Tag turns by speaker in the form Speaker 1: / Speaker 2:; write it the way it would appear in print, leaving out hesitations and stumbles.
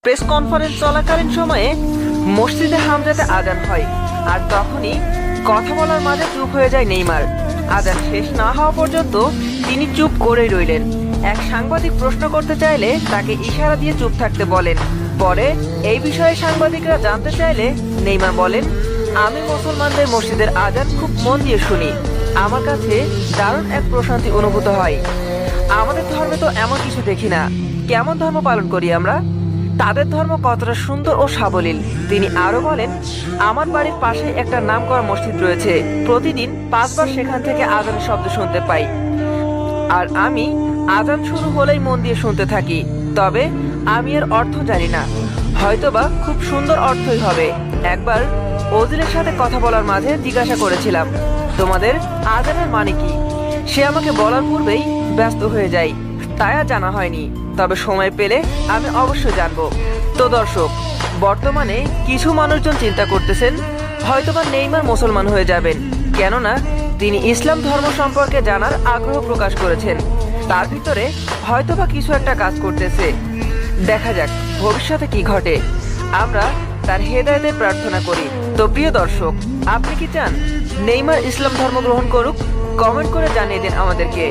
Speaker 1: Press conference চলাকালীন সময়ে মসজিদে হামজাতে আজান হয়, আর তখনই কথা বলার মাঝে চুপ হয়ে যায় নেইমার। আজান শেষ না হওয়া পর্যন্ত তিনি চুপ করেই রইলেন। এক সাংবাদিক প্রশ্ন করতে চাইলে তাকে ইশারা দিয়ে চুপ থাকতে বলেন। পরে এই বিষয়ে সাংবাদিকরা জানতে চাইলে নেইমার বলেন, আমি মুসলমানদের মসজিদের আজান খুব মন দিয়ে শুনি। আমার কাছে দারুণ এক প্রশান্তি অনুভূত হয়। আমাদের ধর্মে তো এমন কিছু দেখি না। কেমন ধর্ম পালন করি আমরা? তাদের ধর্ম কতটা সুন্দর ও সাবলীল। তিনি আরো বলেন, আমার বাড়ির পাশে একটা নামকরা মসজিদ রয়েছে। প্রতিদিন 5 বার সেখান থেকে আজানের শব্দ শুনতে পাই, আর আমি আজান শুরু হলেই মন দিয়ে শুনতে থাকি। তবে আমি এর অর্থ জানি না, হয়তোবা খুব সুন্দর অর্থই হবে। একবার ওজিলের সাথে কথা বলার মাঝে জিজ্ঞাসা করেছিলাম, তোমাদের আজানের মানে কি? সে আমাকে বলার পূর্বেই ব্যস্ত হয়ে যায়, তাই আর জানা হয়নি। তবে সময় পেলে আমি অবশ্যই জানবো। তো দর্শক, বর্তমানে কিছু মানুষজন চিন্তা করতেছেন হয়তোবা নেইমার মুসলমান হয়ে যাবেন, কেননা তিনি ইসলাম ধর্ম সম্পর্কে জানার আগ্রহ প্রকাশ করেছেন। তার ভিতরে হয়তোবা কিছু একটা কাজ করতেছে। দেখা যাক ভবিষ্যতে কি ঘটে। আমরা তার হেদায়েতের প্রার্থনা করি। তো প্রিয় দর্শক, আপনি কি চান নেইমার ইসলাম ধর্ম গ্রহণ করুক? কমেন্ট করে জানিয়ে দিন আমাদেরকে।